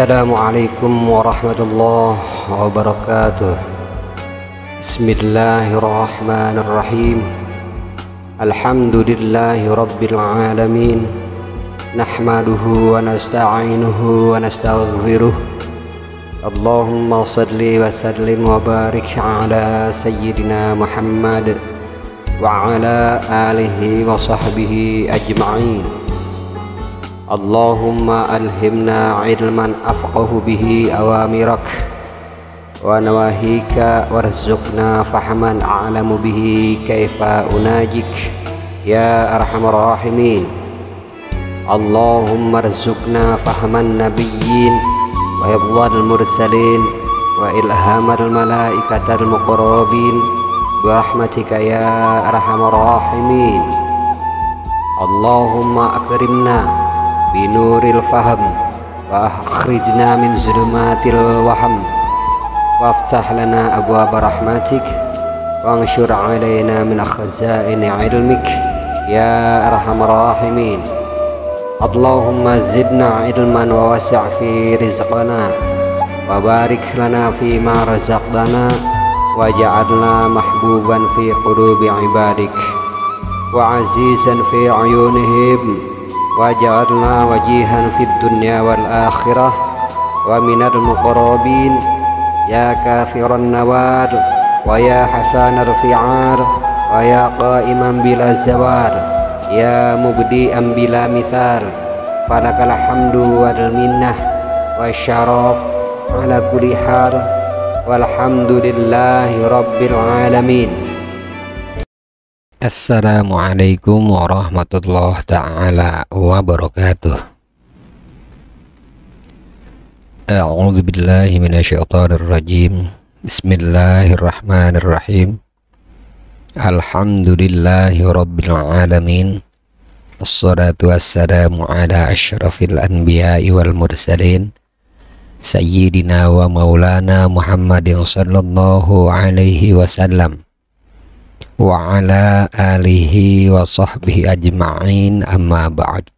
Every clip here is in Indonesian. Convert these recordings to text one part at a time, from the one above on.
Assalamualaikum warahmatullahi wabarakatuh. Bismillahirrahmanirrahim. Alhamdulillahi rabbil alamin. Nahmaduhu wa nasta'inuhu wa nastaghfiruh. Allahumma salli wa sallim wa barik ala sayyidina Muhammad wa ala alihi wa sahbihi ajma'in. Allahumma alhimna ilman afqahu bihi awamirak wa nawahika warzuqna fahman a'lamu bihi kaifa unajik ya arhamar rahimin. Allahumma arzuqna fahman nabiyyin wa hifdzal mursalin wa ilhamal malaikatal muqarrabin bi rahmatika ya arhamar rahimin. Allahumma akrimna binuril faham wa akhrijna min zulumatil waham waftah lana abwaab rahmatik wa anshur alaina min khazaini ilmik ya arhamar rahimin. Allahumma zidna ilman wa wasi' fi rizqana wa barik lana fi ma razaqtana waj'alna mahbuban fi qulubi ibadik wa azizan fi ayunihim waj'alna wajihan fid dunya wal akhirah wa minal muqarrabin ya kafiran nawar wa ya hasanar fi'ar wa ya qa'iman bila zawar ya mubdi'an bila mithal falakal hamdu wal minnah wa syaraf ala kulli hal walhamdulillahi rabbil alamin. Assalamualaikum warahmatullahi ta'ala wabarakatuh. A'udzu billahi minasyaitonir rajim. Bismillahirrahmanirrahim. Alhamdulillahi rabbil alamin. Assalatu wassalamu ala asyrafil anbiya'i wal mursalin sayyidina wa maulana Muhammadin sallallahu alaihi wasallam wa ala alihi wa sahbihi ajma'in, amma ba'd.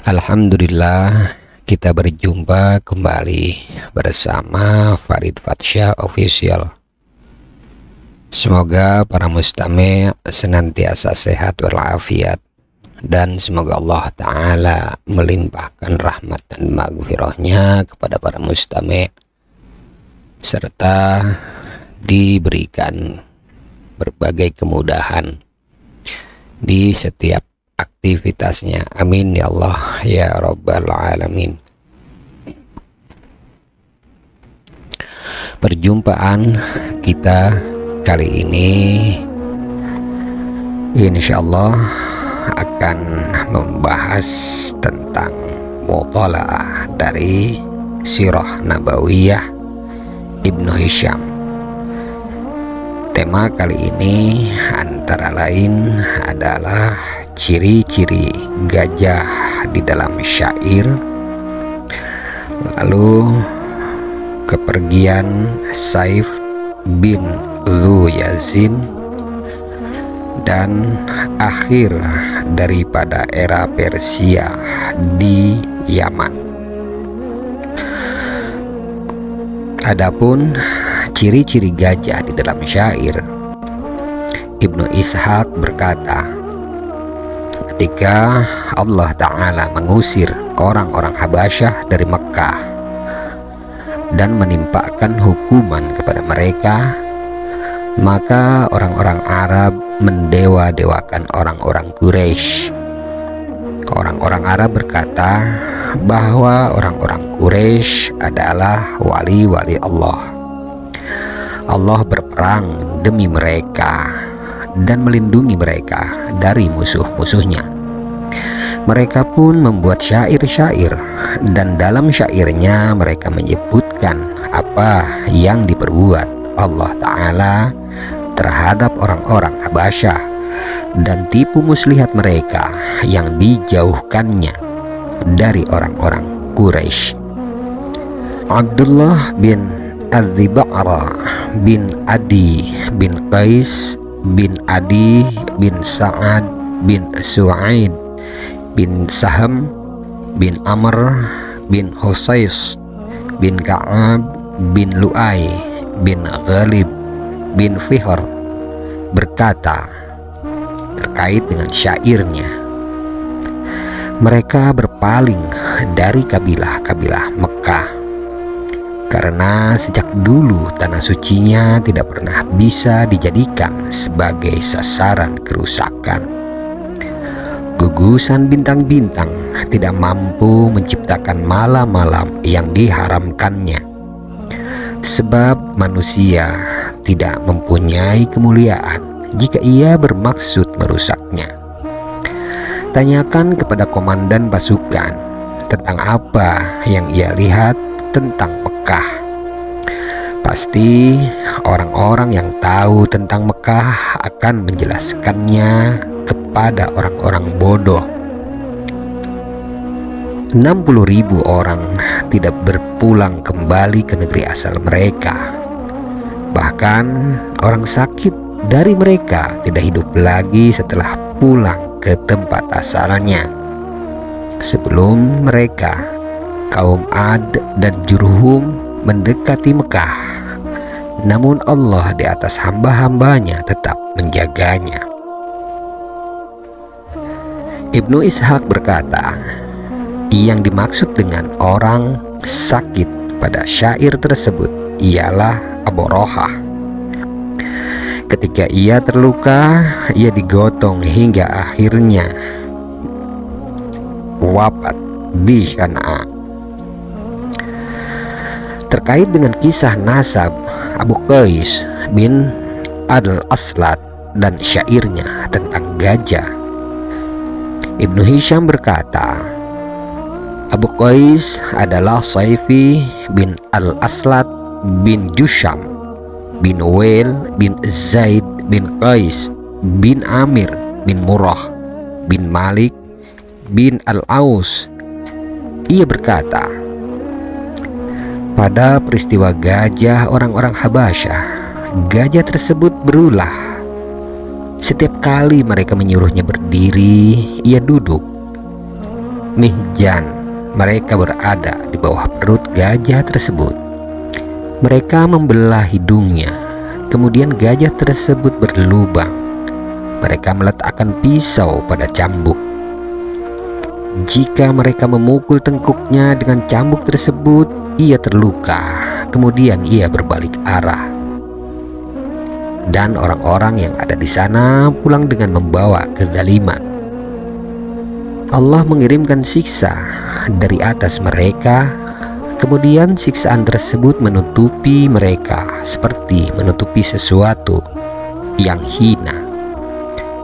Alhamdulillah, kita berjumpa kembali bersama Farid Fatsya Official. Semoga para mustami' senantiasa sehat walafiat, dan semoga Allah Ta'ala melimpahkan rahmat dan maghfirahnya kepada para mustami' serta diberikan berbagai kemudahan di setiap aktivitasnya. Amin ya Allah ya Rabbal Alamin. Perjumpaan kita kali ini insyaallah akan membahas tentang muthala'ah dari Sirah Nabawiyah Ibnu Hisham. Tema kali ini antara lain adalah ciri-ciri gajah di dalam syair, lalu kepergian Saif bin Lu Yazin, dan akhir daripada era Persia di Yaman. Adapun ciri-ciri gajah di dalam syair, Ibnu Ishaq berkata, ketika Allah Ta'ala mengusir orang-orang Habasyah dari Mekkah dan menimpakan hukuman kepada mereka, maka orang-orang Arab mendewa-dewakan orang-orang Quraisy. Orang-orang Arab berkata bahwa orang-orang Quraisy adalah wali-wali Allah. Allah berperang demi mereka dan melindungi mereka dari musuh-musuhnya. Mereka pun membuat syair-syair, dan dalam syairnya mereka menyebutkan apa yang diperbuat Allah Ta'ala terhadap orang-orang Habasyah dan tipu muslihat mereka yang dijauhkannya dari orang-orang Quraisy. Abdullah bin Az-Ziba'ra bin Adi bin Qais bin Adi bin Sa'ad bin Su'aid bin Saham bin Amr bin Husais bin Ka'ab bin Lu'ay bin Ghalib bin Fihr berkata terkait dengan syairnya, mereka berpaling dari kabilah-kabilah Mekah karena sejak dulu tanah sucinya tidak pernah bisa dijadikan sebagai sasaran kerusakan. Gugusan bintang-bintang tidak mampu menciptakan malam-malam yang diharamkannya, sebab manusia tidak mempunyai kemuliaan jika ia bermaksud merusaknya. Tanyakan kepada komandan pasukan tentang apa yang ia lihat tentang Mekah. Pasti orang-orang yang tahu tentang Mekah akan menjelaskannya kepada orang-orang bodoh. 60.000 orang tidak berpulang kembali ke negeri asal mereka. Bahkan orang sakit dari mereka tidak hidup lagi setelah pulang ke tempat asalnya. Sebelum mereka, kaum Ad dan Jurhum mendekati Mekah, namun Allah di atas hamba-hambanya tetap menjaganya. Ibnu Ishaq berkata, yang dimaksud dengan orang sakit pada syair tersebut ialah Abu Rohah. Ketika ia terluka, ia digotong hingga akhirnya wafat di Sana'a. Terkait dengan kisah nasab Abu Qais bin Al-Aslat dan syairnya tentang gajah, Ibnu Hisham berkata, Abu Qais adalah Saifi bin Al-Aslat bin Jusham bin Wail bin Zaid bin Qais bin Amir bin Murrah bin Malik bin Al-Aus. Ia berkata, pada peristiwa gajah orang-orang Habasyah, gajah tersebut berulah. Setiap kali mereka menyuruhnya berdiri, ia duduk. Mihjan, mereka berada di bawah perut gajah tersebut. Mereka membelah hidungnya, kemudian gajah tersebut berlubang. Mereka meletakkan pisau pada cambuk. Jika mereka memukul tengkuknya dengan cambuk tersebut, ia terluka, kemudian ia berbalik arah. Dan orang-orang yang ada di sana pulang dengan membawa kezaliman. Allah mengirimkan siksa dari atas mereka. Kemudian siksaan tersebut menutupi mereka seperti menutupi sesuatu yang hina.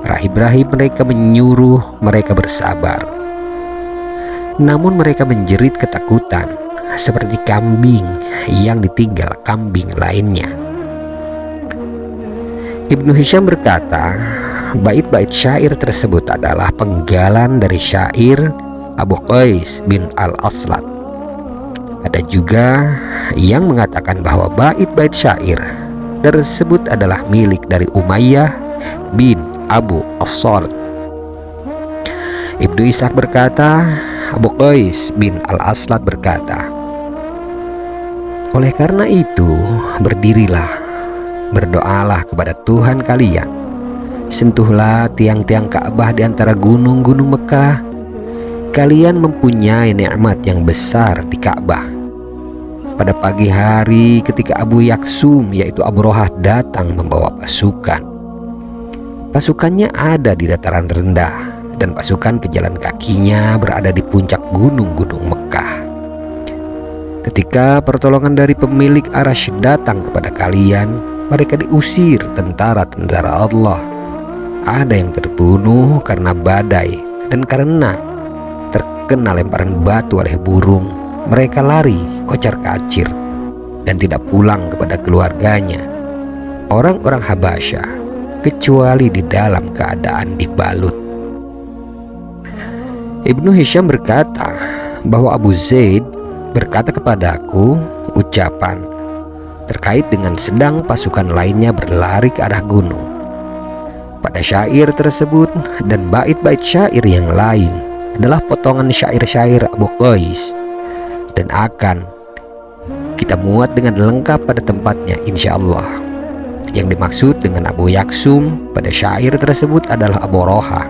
Rahib-rahib mereka menyuruh mereka bersabar, namun mereka menjerit ketakutan seperti kambing yang ditinggal kambing lainnya. Ibnu Hisham berkata, bait-bait syair tersebut adalah penggalan dari syair Abu Qais bin Al-Aslat. Ada juga yang mengatakan bahwa bait-bait syair tersebut adalah milik dari Umayyah bin Abu As-Salt. Ibnu Ishaq berkata, Abu Qais bin Al-Aslat berkata, oleh karena itu berdirilah, berdoalah kepada Tuhan kalian, sentuhlah tiang-tiang Ka'bah di antara gunung-gunung Mekah. Kalian mempunyai nikmat yang besar di Ka'bah. Pada pagi hari ketika Abu Yaksum yaitu Abu Rohah datang membawa pasukan. Pasukannya ada di dataran rendah dan pasukan pejalan kakinya berada di puncak gunung-gunung Mekah. Ketika pertolongan dari pemilik Arasy datang kepada kalian, mereka diusir tentara-tentara Allah. Ada yang terbunuh karena badai dan karena terkena lemparan batu oleh burung. Mereka lari kocar-kacir dan tidak pulang kepada keluarganya, orang-orang Habasyah, kecuali di dalam keadaan dibalut. Ibnu Hisham berkata bahwa Abu Zaid berkata kepadaku ucapan terkait dengan sedang pasukan lainnya berlari ke arah gunung. Pada syair tersebut dan bait-bait syair yang lain adalah potongan syair-syair Abu Qais dan akan kita muat dengan lengkap pada tempatnya insya Allah. Yang dimaksud dengan Abu Yaksum pada syair tersebut adalah Abu Roha.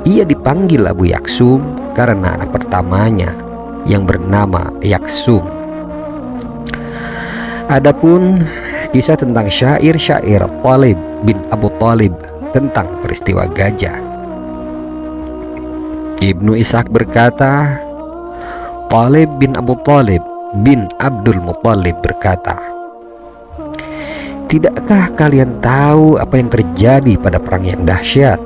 Ia dipanggil Abu Yaksum karena anak pertamanya yang bernama Yaksum. Adapun kisah tentang syair-syair Thalib bin Abu Thalib tentang peristiwa gajah, Ibnu Ishaq berkata, Thalib bin Abu Thalib bin Abdul Muthalib berkata, "Tidakkah kalian tahu apa yang terjadi pada perang yang dahsyat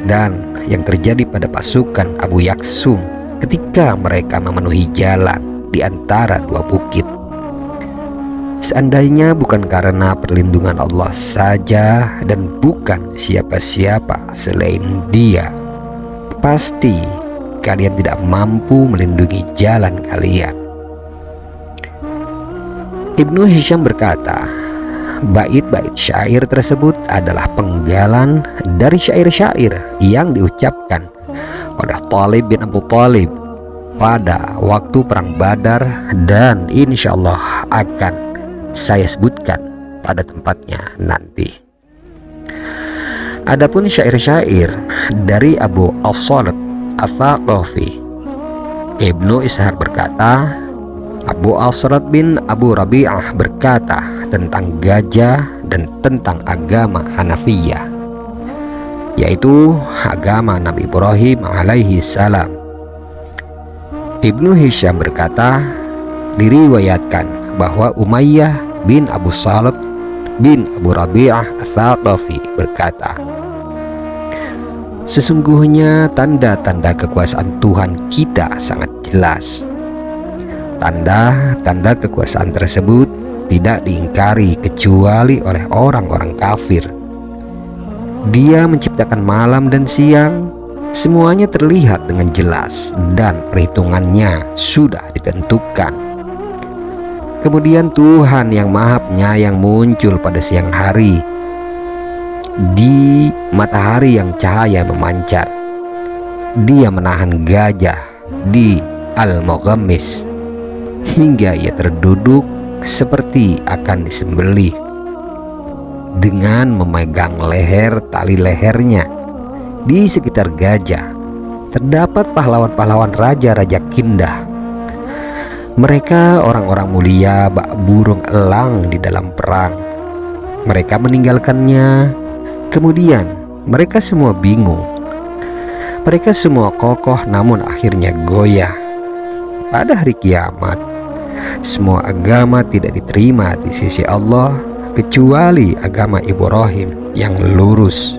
dan yang terjadi pada pasukan Abu Yaksum ketika mereka memenuhi jalan di antara dua bukit? Seandainya bukan karena perlindungan Allah saja dan bukan siapa-siapa selain Dia, pasti kalian tidak mampu melindungi jalan kalian." Ibnu Hisham berkata, bait-bait syair tersebut adalah penggalan dari syair-syair yang diucapkan oleh Thalib bin Abu Thalib pada waktu perang Badar, dan insya Allah akan saya sebutkan pada tempatnya nanti. Adapun syair-syair dari Abu As-Salat Ats-Tsaqafi, Ibnu Ishaq berkata, Abu Asrat bin Abu Rabi'ah berkata tentang gajah dan tentang agama Hanafiyah, yaitu agama Nabi Ibrahim alaihi salam. Ibnu Hisham berkata, diriwayatkan bahwa Umayyah bin Abu Salat bin Abu Rabi'ah Ats-Tsaqafi berkata, "Sesungguhnya tanda-tanda kekuasaan Tuhan kita sangat jelas. Tanda-tanda kekuasaan tersebut tidak diingkari kecuali oleh orang-orang kafir. Dia menciptakan malam dan siang, semuanya terlihat dengan jelas dan perhitungannya sudah ditentukan. Kemudian Tuhan yang Maha Penyayang muncul pada siang hari di matahari yang cahaya memancar. Dia menahan gajah di Al-Mughammis hingga ia terduduk seperti akan disembelih. Dengan memegang leher tali lehernya, di sekitar gajah terdapat pahlawan-pahlawan raja-raja Kindah. Mereka orang-orang mulia bak burung elang di dalam perang. Mereka meninggalkannya. Kemudian mereka semua bingung. Mereka semua kokoh namun akhirnya goyah. Pada hari kiamat, semua agama tidak diterima di sisi Allah kecuali agama Ibrahim yang lurus."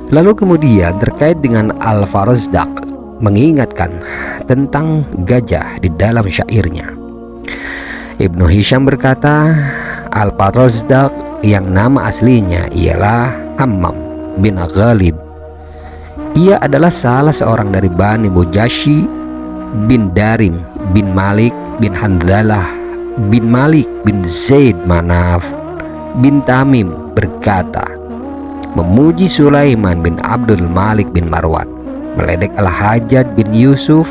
Lalu kemudian terkait dengan Al-Farazdaq mengingatkan tentang gajah di dalam syairnya. Ibnu Hisham berkata, Al-Farazdaq yang nama aslinya ialah Hammam bin Ghalib. Ia adalah salah seorang dari Bani Mujashi bin Darim bin Malik bin Handzalah bin Malik bin Zaid Manaf bin Tamim berkata, memuji Sulaiman bin Abdul Malik bin Marwan, meledek Al-Hajjaj bin Yusuf,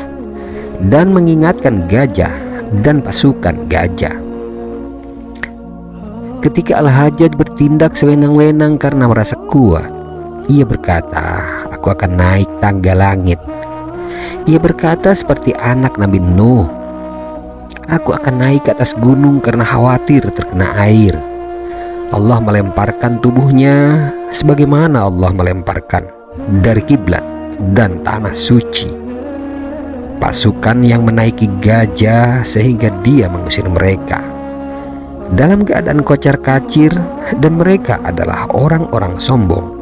dan mengingatkan gajah dan pasukan gajah. Ketika Al-Hajjaj bertindak sewenang-wenang karena merasa kuat, ia berkata, "Aku akan naik tangga langit." Ia berkata seperti anak Nabi Nuh, "Aku akan naik ke atas gunung karena khawatir terkena air." Allah melemparkan tubuhnya sebagaimana Allah melemparkan dari kiblat dan tanah suci pasukan yang menaiki gajah sehingga dia mengusir mereka dalam keadaan kocar-kacir, dan mereka adalah orang-orang sombong.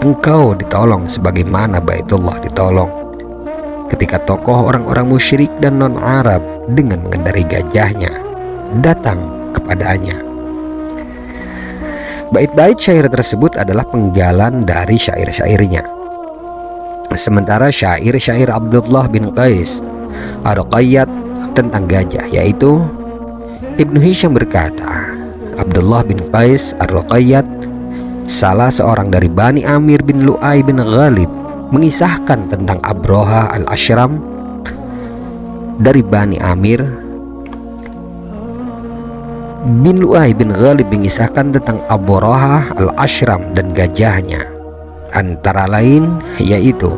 Engkau ditolong sebagaimana Baitullah ditolong ketika tokoh orang-orang musyrik dan non-Arab dengan mengendari gajahnya datang kepadanya. Bait-bait syair tersebut adalah penggalan dari syair-syairnya. Sementara syair-syair Abdullah bin Qais Ar-Ruqayyat tentang gajah, yaitu Ibnu Hisham berkata, Abdullah bin Qais Ar-Ruqayyat, salah seorang dari Bani Amir bin Lu'ay bin Ghalib, mengisahkan tentang Abroha al-Ashram dari Bani Amir. Bin Lu'ay bin Ghalib mengisahkan tentang Abroha al-Ashram dan gajahnya, antara lain yaitu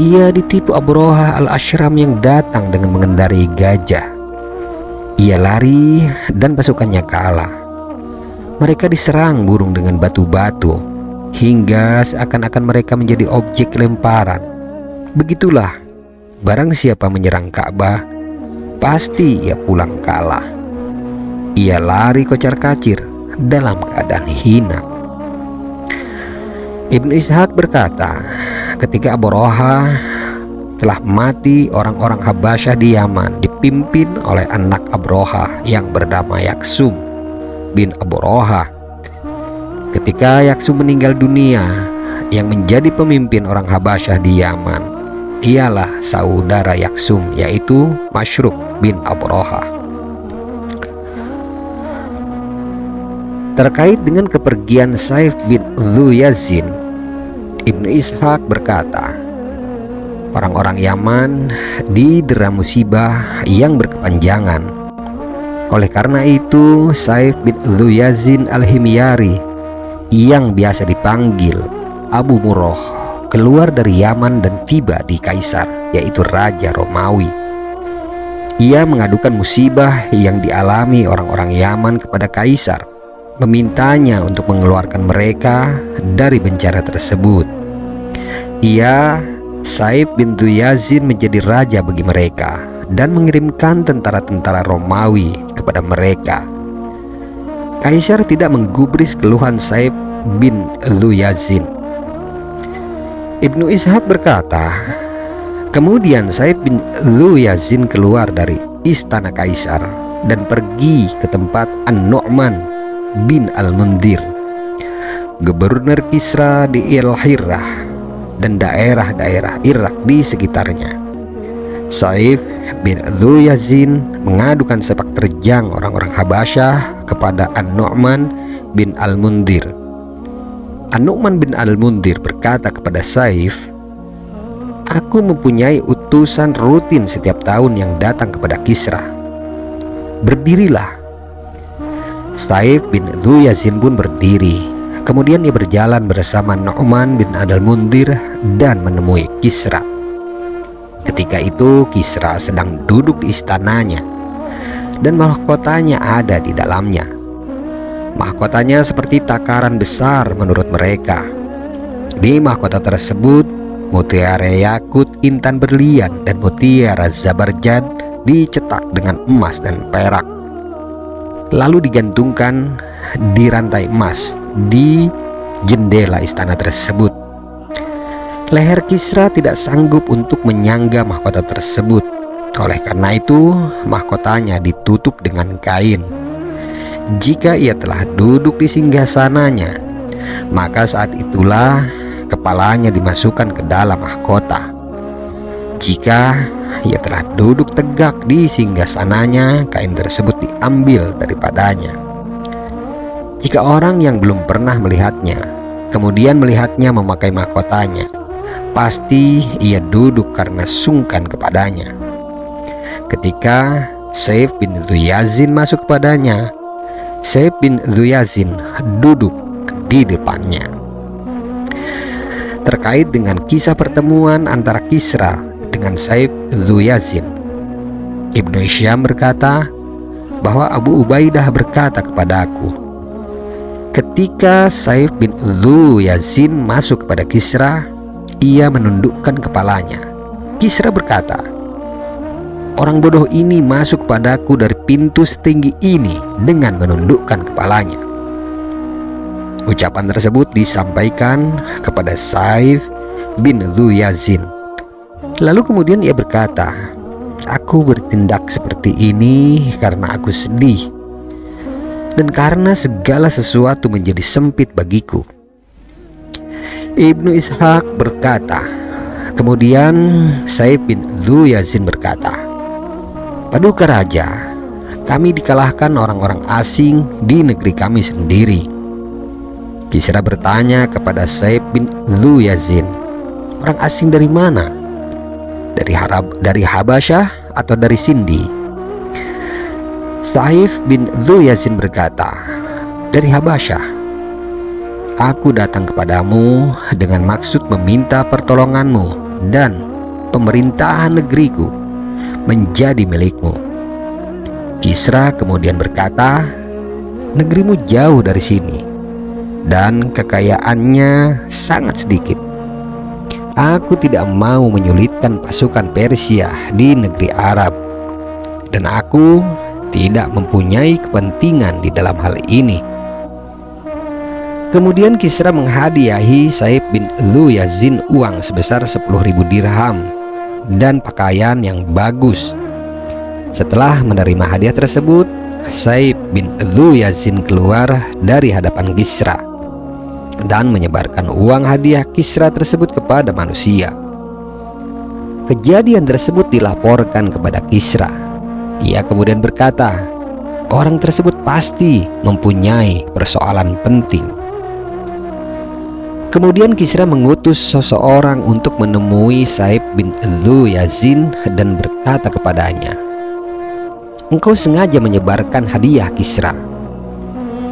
ia ditipu Abroha al-Ashram yang datang dengan mengendarai gajah. Ia lari dan pasukannya kalah. Mereka diserang burung dengan batu-batu hingga seakan-akan mereka menjadi objek lemparan. Begitulah, barang siapa menyerang Ka'bah, pasti ia pulang kalah. Ia lari kocar-kacir dalam keadaan hina. Ibnu Ishaq berkata, ketika Abroha telah mati, orang-orang Habasyah di Yaman dipimpin oleh anak Abroha yang bernama Yaksum bin Abroha. Ketika Yaksum meninggal dunia, yang menjadi pemimpin orang Habasyah di Yaman ialah saudara Yaksum, yaitu Masyruk bin Abroha. Terkait dengan kepergian Saif bin Dhu Yazin, Ibnu Ishaq berkata, orang-orang Yaman didera musibah yang berkepanjangan. Oleh karena itu, Saif bin Dhu Yazin al-Himyari yang biasa dipanggil Abu Murrah keluar dari Yaman dan tiba di Kaisar, yaitu Raja Romawi. Ia mengadukan musibah yang dialami orang-orang Yaman kepada Kaisar, memintanya untuk mengeluarkan mereka dari bencana tersebut. Ia, Saif bin Dhu Yazin, menjadi raja bagi mereka dan mengirimkan tentara-tentara Romawi kepada mereka. Kaisar tidak menggubris keluhan Saif bin Dhu Yazin. Ibnu Ishaq berkata, kemudian Saif bin Dhu Yazin keluar dari istana Kaisar dan pergi ke tempat An-Nu'man bin Al-Mundhir, gubernur Kisra di Al-Hirrah dan daerah-daerah Irak di sekitarnya. Saif bin Dhu Yazin mengadukan sepak terjang orang-orang Habasyah kepada An-Nu'man bin Al-Mundhir. An-Nu'man bin Al-Mundhir berkata kepada Saif, aku mempunyai utusan rutin setiap tahun yang datang kepada Kisra. Berdirilah. Saif bin Dhu Yazin pun berdiri. Kemudian ia berjalan bersama Nu'man bin Al-Mundhir dan menemui Kisra. Ketika itu Kisra sedang duduk di istananya dan mahkotanya ada di dalamnya. Mahkotanya seperti takaran besar menurut mereka. Di mahkota tersebut mutiara yakut, intan berlian, dan mutiara zabarjad dicetak dengan emas dan perak, lalu digantungkan di rantai emas di jendela istana tersebut. Leher Kisra tidak sanggup untuk menyangga mahkota tersebut. Oleh karena itu, mahkotanya ditutup dengan kain. Jika ia telah duduk di singgasananya, maka saat itulah kepalanya dimasukkan ke dalam mahkota. Jika ia telah duduk tegak di singgasananya, kain tersebut diambil daripadanya. Jika orang yang belum pernah melihatnya kemudian melihatnya memakai mahkotanya, pasti ia duduk karena sungkan kepadanya. Ketika Saif bin Dhu Yazin masuk kepadanya, Saif bin Dhu Yazin duduk di depannya. Terkait dengan kisah pertemuan antara Kisra dengan Saif Dhu Yazin, Ibnu Hisham berkata bahwa Abu Ubaidah berkata kepadaku, ketika Saif bin Dhu Yazin masuk kepada Kisra, ia menundukkan kepalanya. Kisra berkata, orang bodoh ini masuk padaku dari pintu setinggi ini dengan menundukkan kepalanya. Ucapan tersebut disampaikan kepada Saif bin Dhu Yazin. Lalu kemudian ia berkata, aku bertindak seperti ini karena aku sedih dan karena segala sesuatu menjadi sempit bagiku. Ibnu Ishaq berkata, kemudian Saif bin Dhu Yazin berkata, paduka raja, kami dikalahkan orang-orang asing di negeri kami sendiri. Kisra bertanya kepada Saif bin Dhu Yazin, Orang asing dari mana? Dari Habasyah atau dari Sindi? Saif bin Dhu Yazin berkata, dari Habasyah. Aku datang kepadamu dengan maksud meminta pertolonganmu dan pemerintahan negeriku menjadi milikmu. Kisra kemudian berkata, negerimu jauh dari sini dan kekayaannya sangat sedikit. Aku tidak mau menyulitkan pasukan Persia di negeri Arab, dan aku tidak mempunyai kepentingan di dalam hal ini. Kemudian Kisra menghadiahi Saif bin Dhu Yazin uang sebesar 10.000 dirham dan pakaian yang bagus. Setelah menerima hadiah tersebut, Saif bin Dhu Yazin keluar dari hadapan Kisra dan menyebarkan uang hadiah Kisra tersebut kepada manusia. Kejadian tersebut dilaporkan kepada Kisra. Ia kemudian berkata, orang tersebut pasti mempunyai persoalan penting. Kemudian Kisra mengutus seseorang untuk menemui Saif bin Dhu Yazin dan berkata kepadanya, engkau sengaja menyebarkan hadiah Kisra.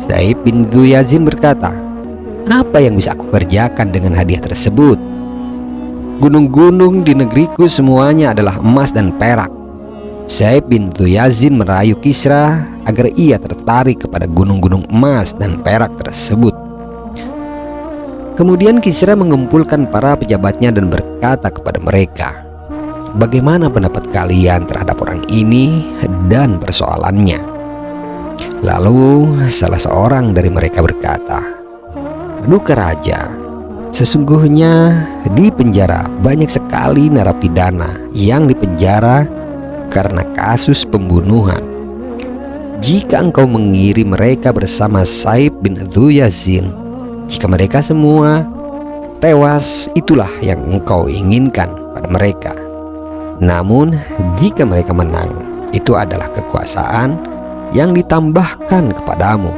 Saif bin Dhu Yazin berkata, apa yang bisa aku kerjakan dengan hadiah tersebut? Gunung-gunung di negeriku semuanya adalah emas dan perak. Saif bin Dhu Yazin merayu Kisra agar ia tertarik kepada gunung-gunung emas dan perak tersebut. Kemudian Kisra mengumpulkan para pejabatnya dan berkata kepada mereka, bagaimana pendapat kalian terhadap orang ini dan persoalannya? Lalu salah seorang dari mereka berkata, Duka Raja, sesungguhnya di penjara banyak sekali narapidana yang dipenjara karena kasus pembunuhan. Jika engkau mengirim mereka bersama Saif bin Dhu Yazin, jika mereka semua tewas, itulah yang engkau inginkan pada mereka. Namun jika mereka menang, itu adalah kekuasaan yang ditambahkan kepadamu.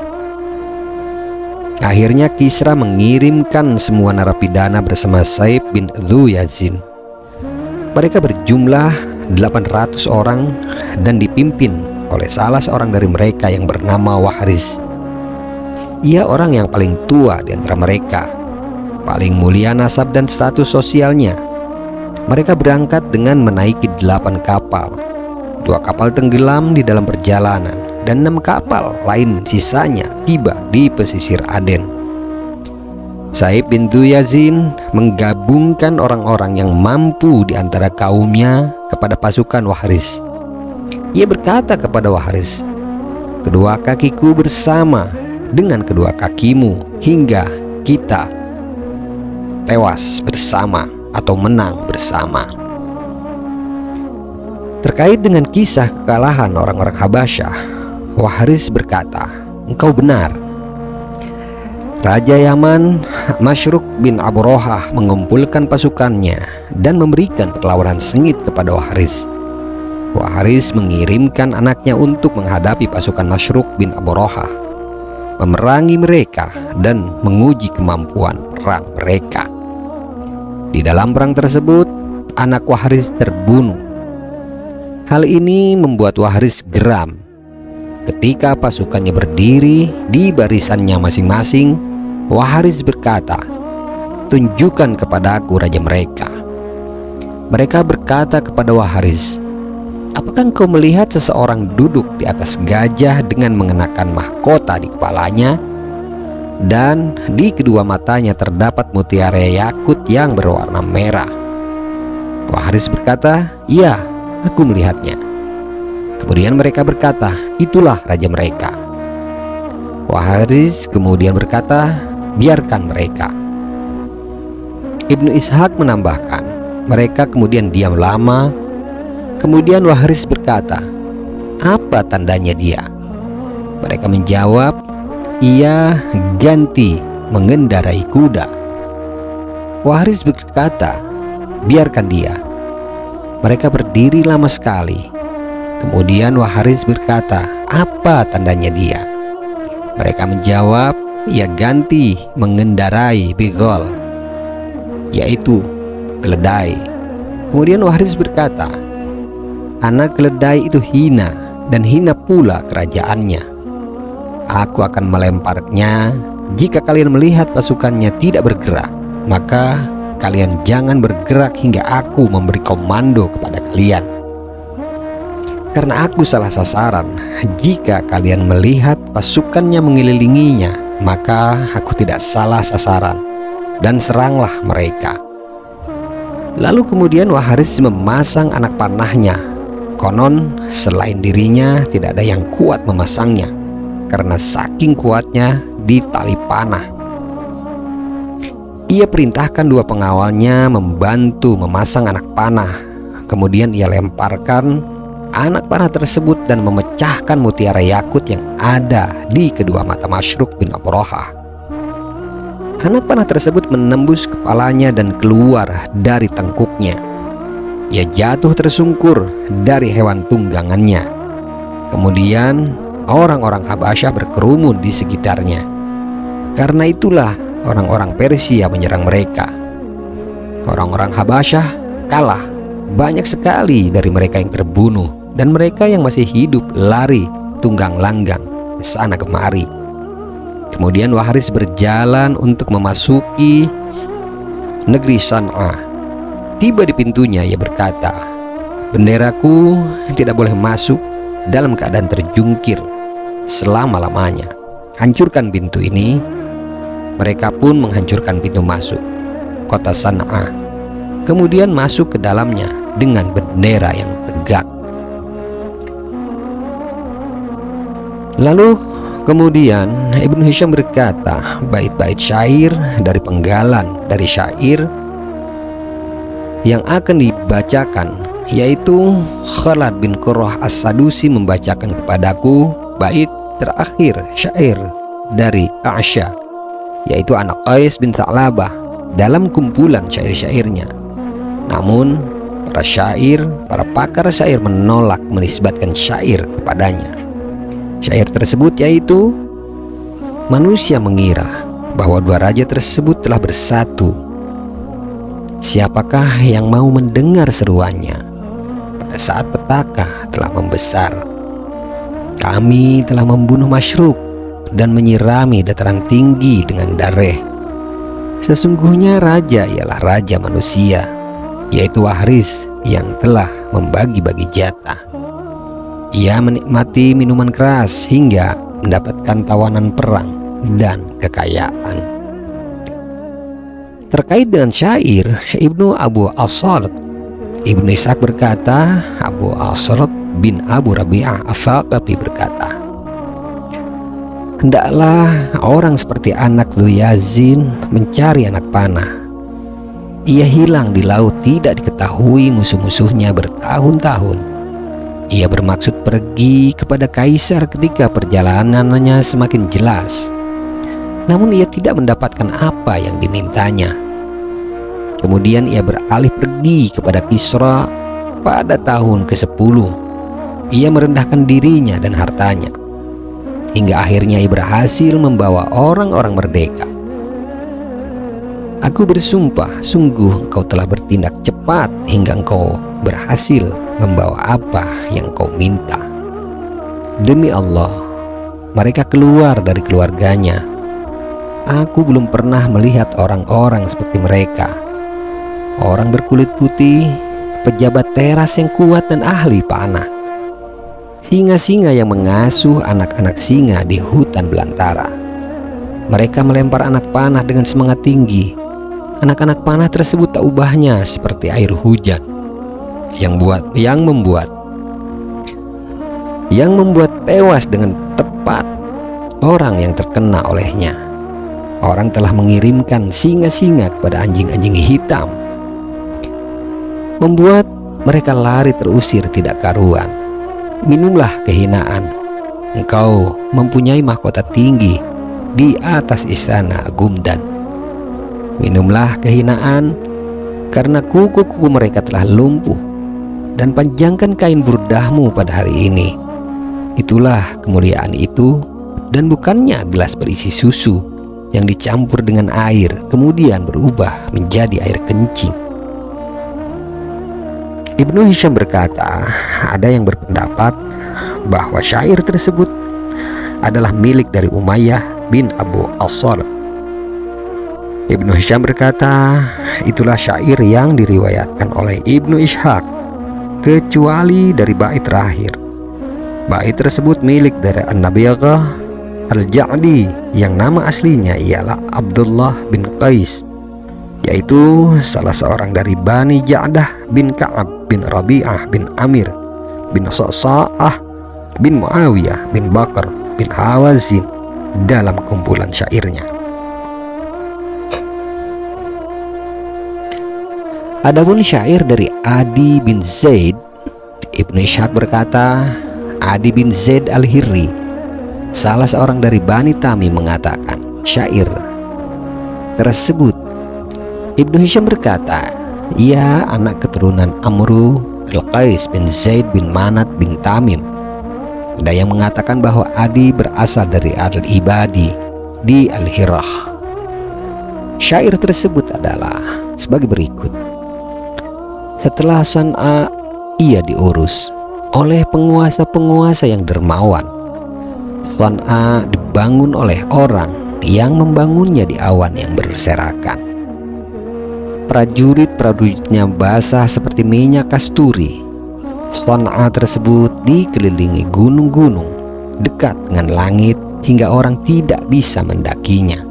Akhirnya Kisra mengirimkan semua narapidana bersama Saif bin Dhu Yazin. Mereka berjumlah 800 orang dan dipimpin oleh salah seorang dari mereka yang bernama Wahris. Ia orang yang paling tua di antara mereka, paling mulia nasab dan status sosialnya. Mereka berangkat dengan menaiki 8 kapal. 2 kapal tenggelam di dalam perjalanan dan 6 kapal lain sisanya tiba di pesisir Aden. Saif bin Dhu Yazin menggabungkan orang-orang yang mampu di antara kaumnya kepada pasukan Wahris. Ia berkata kepada Wahris, kedua kakiku bersama dengan kedua kakimu hingga kita tewas bersama atau menang bersama. Terkait dengan kisah kekalahan orang-orang Habasyah, Wahris berkata, engkau benar. Raja Yaman Masyruk bin Abu-Rohah mengumpulkan pasukannya dan memberikan perlawanan sengit kepada Wahris. Wahris mengirimkan anaknya untuk menghadapi pasukan Masyruk bin Abu-Rohah, memerangi mereka dan menguji kemampuan perang mereka. Di dalam perang tersebut, anak Wahris terbunuh. Hal ini membuat Wahris geram. Ketika pasukannya berdiri di barisannya masing-masing, Wahris berkata, tunjukkan kepadaku raja mereka. Mereka berkata kepada Wahris, apakah engkau melihat seseorang duduk di atas gajah dengan mengenakan mahkota di kepalanya, dan di kedua matanya terdapat mutiara yakut yang berwarna merah? Wahris berkata, iya, aku melihatnya. Kemudian mereka berkata, itulah raja mereka. Wahris kemudian berkata, biarkan mereka. Ibnu Ishaq menambahkan, mereka kemudian diam lama. Kemudian Wahris berkata, apa tandanya dia? Mereka menjawab, ia ganti mengendarai kuda. Wahris berkata, biarkan dia. Mereka berdiri lama sekali. Kemudian Wahris berkata, apa tandanya dia? Mereka menjawab, ia ganti mengendarai bigol, yaitu keledai. Kemudian Wahriz berkata, anak keledai itu hina dan hina pula kerajaannya. Aku akan melemparnya. Jika kalian melihat pasukannya tidak bergerak, maka kalian jangan bergerak hingga aku memberi komando kepada kalian. Karena aku salah sasaran. Jika kalian melihat pasukannya mengelilinginya, maka aku tidak salah sasaran, dan seranglah mereka. Lalu kemudian Wahriz memasang anak panahnya. Konon selain dirinya tidak ada yang kuat memasangnya, karena saking kuatnya di tali panah. Ia perintahkan 2 pengawalnya membantu memasang anak panah. Kemudian ia lemparkan anak panah tersebut dan memecahkan mutiara yakut yang ada di kedua mata Mashruk bin Abrahah. Anak panah tersebut menembus kepalanya dan keluar dari tengkuknya. Ia jatuh tersungkur dari hewan tunggangannya. Kemudian orang-orang Habasyah berkerumun di sekitarnya. Karena itulah orang-orang Persia menyerang mereka. Orang-orang Habasyah kalah. Banyak sekali dari mereka yang terbunuh, dan mereka yang masih hidup lari tunggang langgang ke sana kemari. Kemudian Wahriz berjalan untuk memasuki negeri San'a. Tiba di pintunya, ia berkata, benderaku tidak boleh masuk dalam keadaan terjungkir selama-lamanya. Hancurkan pintu ini. Mereka pun menghancurkan pintu masuk kota San'a, kemudian masuk ke dalamnya dengan bendera yang tegak. Lalu kemudian Ibnu Hisham berkata, bait-bait syair dari penggalan dari syair yang akan dibacakan, yaitu Khalad bin Qurrah As-Sadusi membacakan kepadaku bait terakhir syair dari A'sha, yaitu anak Qais bin Tha'labah, dalam kumpulan syair-syairnya. Namun para pakar syair menolak menisbatkan syair kepadanya. Syair tersebut yaitu, manusia mengira bahwa 2 raja tersebut telah bersatu. Siapakah yang mau mendengar seruannya pada saat petaka telah membesar? Kami telah membunuh Mashruk dan menyirami dataran tinggi dengan darah. Sesungguhnya raja ialah raja manusia, yaitu Wahriz yang telah membagi-bagi jatah. Ia menikmati minuman keras hingga mendapatkan tawanan perang dan kekayaan. Terkait dengan syair, Ibnu Abu As-Salat, Ibnu Ishaq berkata, Abu As-Salat bin Abu Rabi'ah Al-Thaqafi berkata, hendaklah orang seperti anak Dhu Yazin mencari anak panah. Ia hilang di laut, tidak diketahui musuh-musuhnya bertahun-tahun. Ia bermaksud pergi kepada kaisar ketika perjalanannya semakin jelas, namun ia tidak mendapatkan apa yang dimintanya. Kemudian ia beralih pergi kepada Kisra pada tahun ke-10. Ia merendahkan dirinya dan hartanya, hingga akhirnya ia berhasil membawa orang-orang merdeka. Aku bersumpah, sungguh engkau telah bertindak cepat hingga engkau berhasil membawa apa yang kau minta. Demi Allah, mereka keluar dari keluarganya. Aku belum pernah melihat orang-orang seperti mereka. Orang berkulit putih, pejabat teras yang kuat dan ahli panah. Singa-singa yang mengasuh anak-anak singa di hutan belantara. Mereka melempar anak panah dengan semangat tinggi. Anak-anak panah tersebut tak ubahnya seperti air hujan yang membuat tewas dengan tepat orang yang terkena olehnya. Orang telah mengirimkan singa-singa kepada anjing-anjing hitam, membuat mereka lari terusir tidak karuan. Minumlah kehinaan. Engkau mempunyai mahkota tinggi di atas istana Gumdan. Minumlah kehinaan, karena kuku-kuku mereka telah lumpuh. Dan panjangkan kain burdahmu pada hari ini. Itulah kemuliaan itu, dan bukannya gelas berisi susu yang dicampur dengan air kemudian berubah menjadi air kencing. Ibnu Hisham berkata, ada yang berpendapat bahwa syair tersebut adalah milik dari Umayyah bin Abu As-Salt. Ibnu Hisham berkata, itulah syair yang diriwayatkan oleh Ibnu Ishaq kecuali dari bait terakhir. Bait tersebut milik dari An-Nabighah Al-Ja'di yang nama aslinya ialah Abdullah bin Qais, yaitu salah seorang dari Bani Ja'dah bin Ka'ab bin Rabi'ah bin Amir bin Sa'sa'ah bin Muawiyah bin Bakar bin Hawazin dalam kumpulan syairnya. Adapun syair dari Adi bin Zaid, Ibnu Ishaq berkata, Adi bin Zaid al-Hirri, salah seorang dari Bani Tamim, mengatakan syair tersebut. Ibnu Hisham berkata, ia anak keturunan Amru al-Qais bin Zaid bin Manat bin Tamim. Ada yang mengatakan bahwa Adi berasal dari Al-Ibadi di Al-Hirah. Syair tersebut adalah sebagai berikut. Setelah San'a, ia diurus oleh penguasa-penguasa yang dermawan. San'a dibangun oleh orang yang membangunnya di awan yang berserakan. Prajurit-prajuritnya basah seperti minyak kasturi. San'a tersebut dikelilingi gunung-gunung dekat dengan langit hingga orang tidak bisa mendakinya.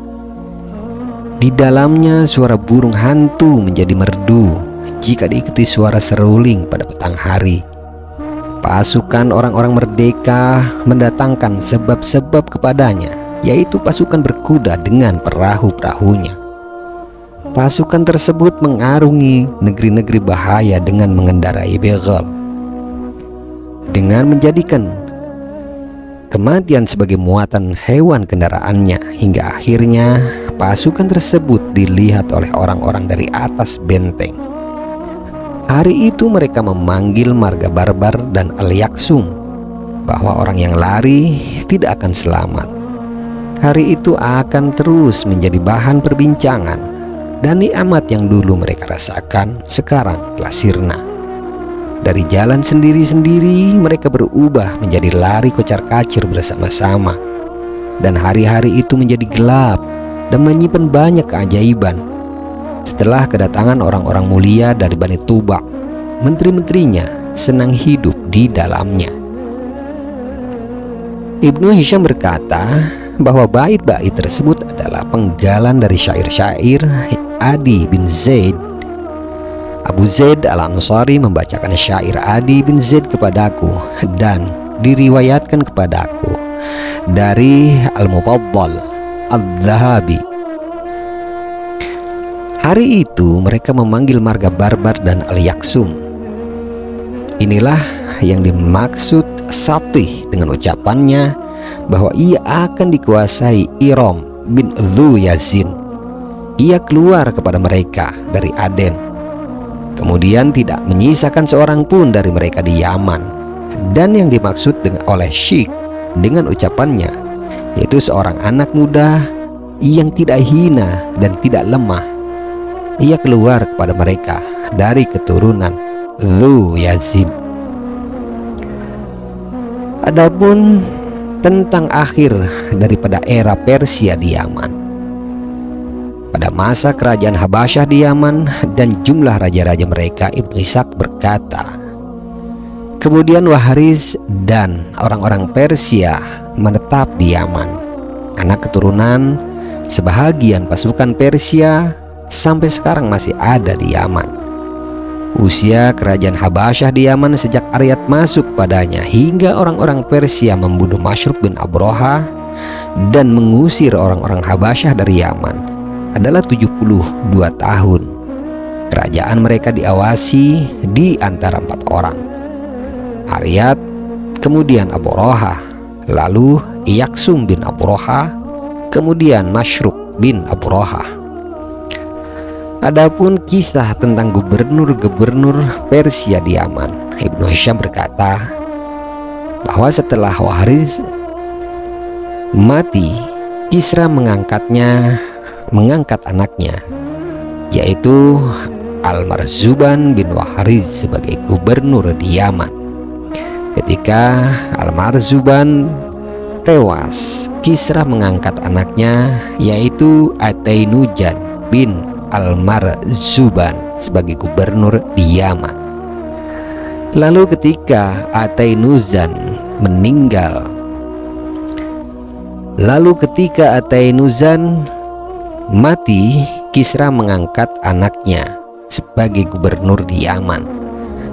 Di dalamnya suara burung hantu menjadi merdu jika diikuti suara seruling pada petang hari. Pasukan orang-orang merdeka mendatangkan sebab-sebab kepadanya, yaitu pasukan berkuda dengan perahu-perahunya. Pasukan tersebut mengarungi negeri-negeri bahaya dengan mengendarai begal, dengan menjadikan kematian sebagai muatan hewan kendaraannya, hingga akhirnya pasukan tersebut dilihat oleh orang-orang dari atas benteng. Hari itu mereka memanggil marga barbar dan Al-Yaksum, bahwa orang yang lari tidak akan selamat. Hari itu akan terus menjadi bahan perbincangan, dan nikmat yang dulu mereka rasakan sekarang telah sirna. Dari jalan sendiri-sendiri mereka berubah menjadi lari kocar-kacir bersama-sama, dan hari-hari itu menjadi gelap dan menyimpan banyak keajaiban. Setelah kedatangan orang-orang mulia dari Bani Tuba, menteri-menterinya senang hidup di dalamnya. Ibnu Hisham berkata bahwa bait-bait tersebut adalah penggalan dari syair-syair Adi bin Zaid. Abu Zaid al-Ansari membacakan syair Adi bin Zaid kepadaku dan diriwayatkan kepadaku dari Al-Mufaddal Al-Dhahabi. Hari itu mereka memanggil marga barbar dan Al-Yaksum. Inilah yang dimaksud Satih dengan ucapannya bahwa ia akan dikuasai Iram bin Dhu Yazin. Ia keluar kepada mereka dari Aden, kemudian tidak menyisakan seorang pun dari mereka di Yaman. Dan yang dimaksud oleh Syekh dengan ucapannya, yaitu seorang anak muda yang tidak hina dan tidak lemah. Ia keluar kepada mereka dari keturunan Dhu Yazid. Adapun tentang akhir daripada era Persia di Yaman, pada masa kerajaan Habasyah di Yaman dan jumlah raja-raja mereka, Ibnu Ishaq berkata, kemudian Wahriz dan orang-orang Persia menetap di Yaman. Anak keturunan sebahagian pasukan Persia sampai sekarang masih ada di Yaman. Usia kerajaan Habasyah di Yaman sejak Aryat masuk kepadanya hingga orang-orang Persia membunuh Mashruk bin Abroha dan mengusir orang-orang Habasyah dari Yaman adalah 72 tahun. Kerajaan mereka diawasi di antara 4 orang, Aryat, kemudian Abroha, lalu Yaksum bin Abroha, kemudian Mashruk bin Abroha. Adapun kisah tentang gubernur-gubernur Persia di Yaman, Ibnu Hisham berkata bahwa setelah Wahriz mati, Kisra mengangkat anaknya, yaitu Al-Marzuban bin Wahriz sebagai gubernur di Yaman. Ketika Al-Marzuban tewas, Kisra mengangkat anaknya yaitu Atainujan bin Al-Marzuban sebagai gubernur di Yaman. Lalu ketika Atainuzan mati, Kisra mengangkat anaknya sebagai gubernur di Yaman,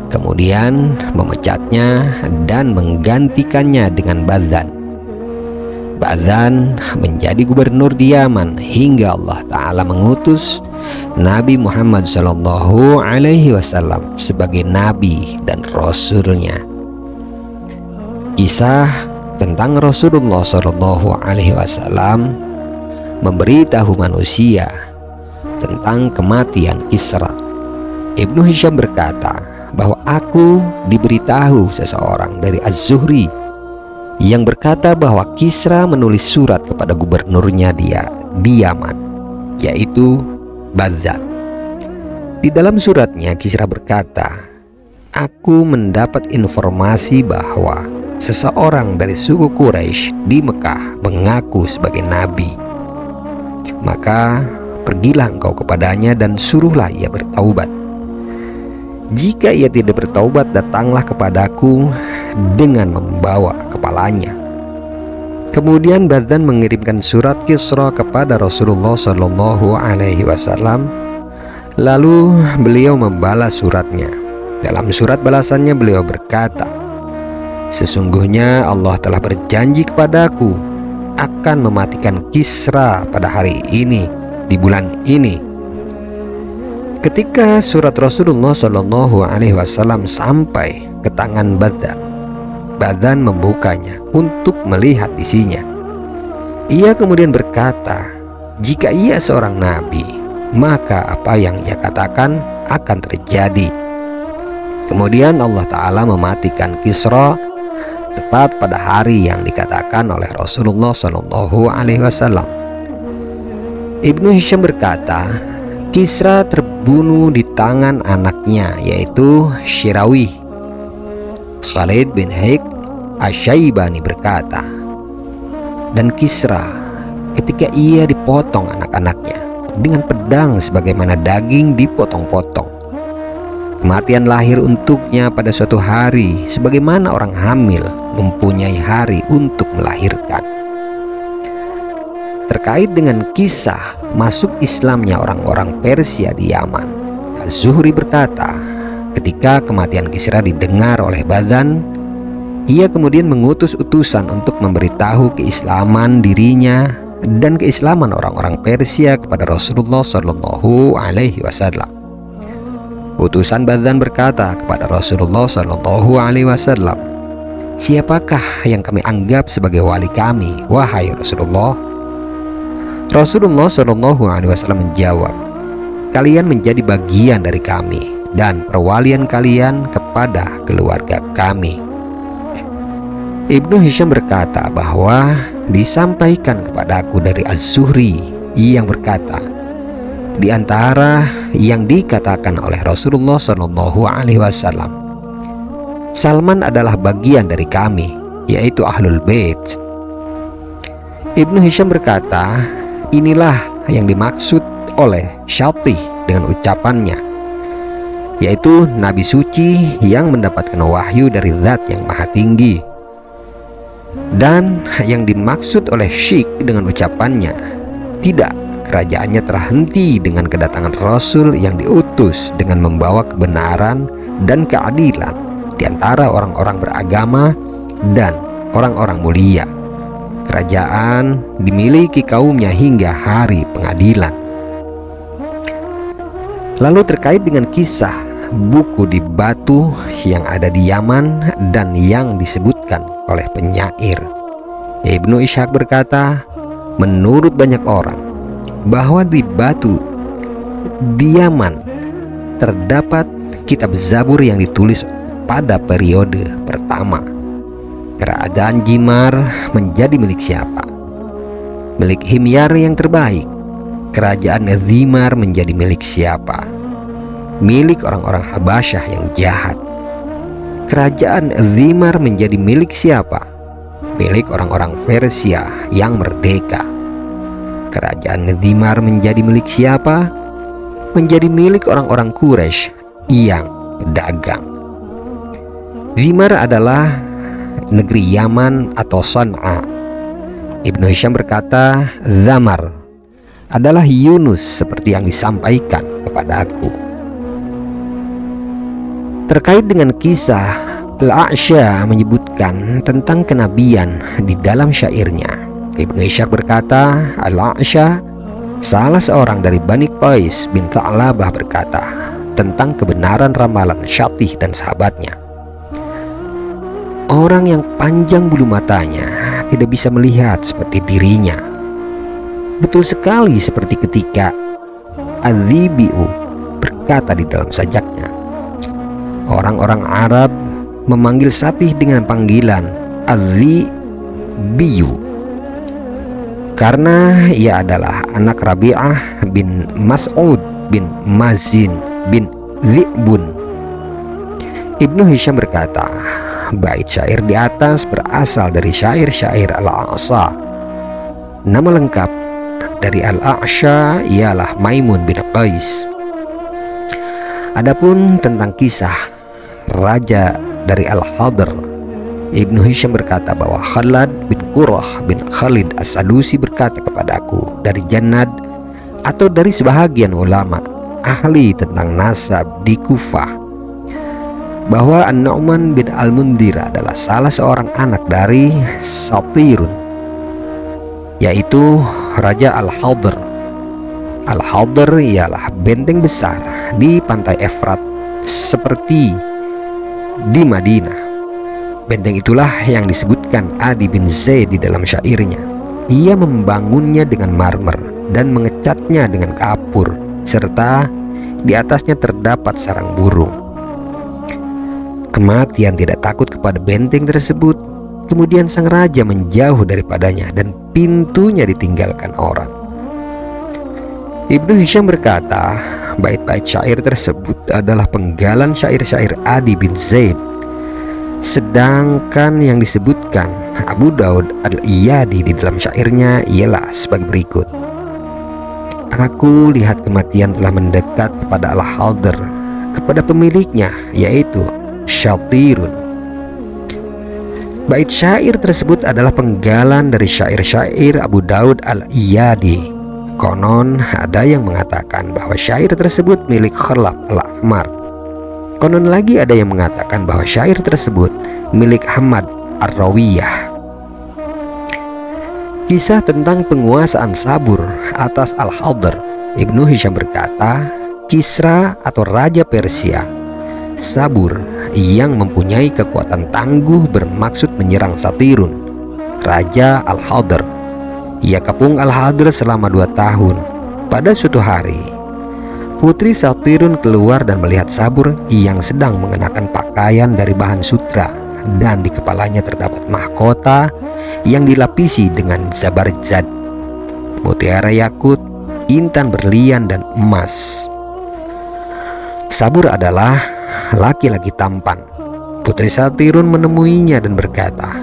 kemudian memecatnya dan menggantikannya dengan Badzan. Badzan menjadi gubernur di Yaman hingga Allah Ta'ala mengutus Nabi Muhammad SAW sebagai nabi dan rasulnya. Kisah tentang Rasulullah SAW memberitahu manusia tentang kematian Kisra. Ibnu Hisham berkata bahwa aku diberitahu seseorang dari Az-Zuhri yang berkata bahwa Kisra menulis surat kepada gubernurnya dia di Yaman, yaitu Badzan. Di dalam suratnya Kisra berkata, aku mendapat informasi bahwa seseorang dari suku Quraisy di Mekah mengaku sebagai nabi. Maka pergilah engkau kepadanya dan suruhlah ia bertaubat. Jika ia tidak bertaubat, datanglah kepadaku dengan membawa kepalanya. Kemudian Badzan mengirimkan surat Kisra kepada Rasulullah SAW. Lalu beliau membalas suratnya. Dalam surat balasannya beliau berkata, sesungguhnya Allah telah berjanji kepadaku akan mematikan Kisra pada hari ini di bulan ini. Ketika surat Rasulullah SAW sampai ke tangan Badzan membukanya untuk melihat isinya. Ia kemudian berkata, jika ia seorang nabi, maka apa yang ia katakan akan terjadi. Kemudian Allah Ta'ala mematikan Kisra tepat pada hari yang dikatakan oleh Rasulullah SAW. Ibnu Hisham berkata, Kisra terbunuh di tangan anaknya yaitu Syirawi. Khalid bin Haik Asy-Syaibani berkata, dan Kisra ketika ia dipotong anak-anaknya dengan pedang sebagaimana daging dipotong-potong. Kematian lahir untuknya pada suatu hari sebagaimana orang hamil mempunyai hari untuk melahirkan. Terkait dengan kisah masuk Islamnya orang-orang Persia di Yaman, Az-Zuhri berkata, ketika kematian Kisra didengar oleh Badzan, ia kemudian mengutus utusan untuk memberitahu keislaman dirinya dan keislaman orang-orang Persia kepada Rasulullah SAW. Utusan Badzan berkata kepada Rasulullah SAW, siapakah yang kami anggap sebagai wali kami, wahai Rasulullah? Rasulullah SAW menjawab, kalian menjadi bagian dari kami dan perwalian kalian kepada keluarga kami. Ibnu Hisham berkata bahwa disampaikan kepadaku dari Az-Zuhri yang berkata, di antara yang dikatakan oleh Rasulullah SAW, Salman adalah bagian dari kami, yaitu Ahlul Bait. Ibnu Hisham berkata, inilah yang dimaksud oleh Syatih dengan ucapannya, yaitu Nabi suci yang mendapatkan wahyu dari Zat yang maha tinggi. Dan yang dimaksud oleh Syekh dengan ucapannya, tidak, kerajaannya terhenti dengan kedatangan Rasul yang diutus dengan membawa kebenaran dan keadilan di antara orang-orang beragama dan orang-orang mulia. Kerajaan dimiliki kaumnya hingga hari pengadilan. Lalu terkait dengan kisah buku di batu yang ada di Yaman dan yang disebutkan oleh penyair, Ibnu Ishaq berkata, menurut banyak orang bahwa di batu di Yaman terdapat kitab Zabur yang ditulis pada periode pertama. Kerajaan Jimar menjadi milik siapa? Milik Himyar yang terbaik. Kerajaan Zimar menjadi milik siapa? milik orang-orang Habasyah yang jahat. Kerajaan Dhimar menjadi milik siapa? Milik orang-orang Persia yang merdeka. Kerajaan Dhimar menjadi milik siapa? Menjadi milik orang-orang Quraisy yang pedagang. Dhimar adalah negeri Yaman atau San'a. Ibnu Hisham berkata, Dhamar adalah Yunus seperti yang disampaikan kepada aku. Terkait dengan kisah, Al-A'sha menyebutkan tentang kenabian di dalam syairnya. Ibnu Ishaq berkata, Al-A'sha, salah seorang dari Bani Qais bin Tha'labah, berkata tentang kebenaran ramalan Syatih dan sahabatnya. Orang yang panjang bulu matanya tidak bisa melihat seperti dirinya. Betul sekali seperti ketika Adz-Dzibi'u berkata di dalam sajaknya. Orang-orang Arab memanggil Syatih dengan panggilan Adz-Dzibi'u karena ia adalah anak Rabi'ah bin Mas'ud bin Mazin bin Dzi'bun. Ibnu Hisham berkata, bait syair di atas berasal dari syair-syair Al-A'sha. Nama lengkap dari Al-A'sha ialah Maimun bin Qais. Adapun tentang kisah raja dari Al-Hadr, Ibnu Hisham berkata bahwa Khalad bin Qurrah bin Khalid As-Sadusi berkata kepadaku dari Jannad atau dari sebahagian ulama ahli tentang nasab di Kufah bahwa An-Nu'man bin Al-Mundhir adalah salah seorang anak dari Satirun, yaitu Raja Al-Hadr. Al-Hadr ialah benteng besar di pantai Efrat seperti di Madinah. Benteng itulah yang disebutkan Adi bin Zaid di dalam syairnya. Ia membangunnya dengan marmer dan mengecatnya dengan kapur, serta di atasnya terdapat sarang burung. Kematian tidak takut kepada benteng tersebut. Kemudian sang raja menjauh daripadanya dan pintunya ditinggalkan orang. Ibnu Hisham berkata, bait-bait syair tersebut adalah penggalan syair-syair Adi bin Zaid. Sedangkan yang disebutkan Abu Daud Al-Iyadi di dalam syairnya ialah sebagai berikut. Aku lihat kematian telah mendekat kepada Al-Hadr, kepada pemiliknya yaitu Syatirun. Bait syair tersebut adalah penggalan dari syair-syair Abu Daud Al-Iyadi. Konon ada yang mengatakan bahwa syair tersebut milik Khalaf Al-Ahmar. Konon lagi ada yang mengatakan bahwa syair tersebut milik Hamad Ar-Rawiyah. Kisah tentang penguasaan Sabur atas Al-Hadr, Ibnu Hisham berkata, Kisra atau Raja Persia, Sabur yang mempunyai kekuatan tangguh bermaksud menyerang Satirun, Raja Al-Hadr. Ia kepung Al-Hadr selama 2 tahun. Pada suatu hari, putri Satirun keluar dan melihat Sabur yang sedang mengenakan pakaian dari bahan sutra, dan di kepalanya terdapat mahkota yang dilapisi dengan zabarjad, mutiara yakut, intan berlian, dan emas. Sabur adalah laki-laki tampan. Putri Satirun menemuinya dan berkata,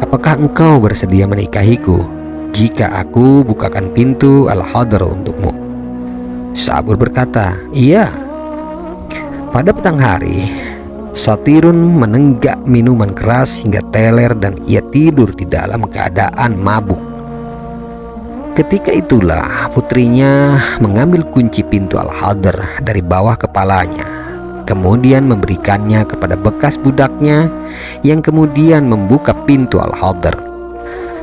apakah engkau bersedia menikahiku jika aku bukakan pintu Al-Hadr untukmu? Sabur berkata, iya. Pada petang hari, Satirun menenggak minuman keras hingga teler dan ia tidur di dalam keadaan mabuk. Ketika itulah putrinya mengambil kunci pintu Al-Hadr dari bawah kepalanya, kemudian memberikannya kepada bekas budaknya yang kemudian membuka pintu Al-Hadr.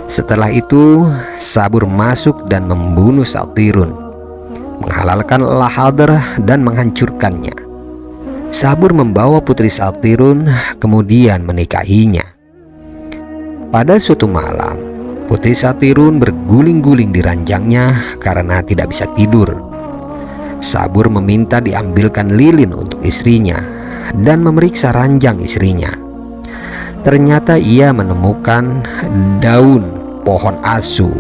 Setelah itu Sabur masuk dan membunuh Satirun, menghalalkan Al-Hadr dan menghancurkannya. Sabur membawa putri Satirun kemudian menikahinya. Pada suatu malam, putri Satirun berguling-guling di ranjangnya karena tidak bisa tidur. Sabur meminta diambilkan lilin untuk istrinya dan memeriksa ranjang istrinya. Ternyata ia menemukan daun pohon asu.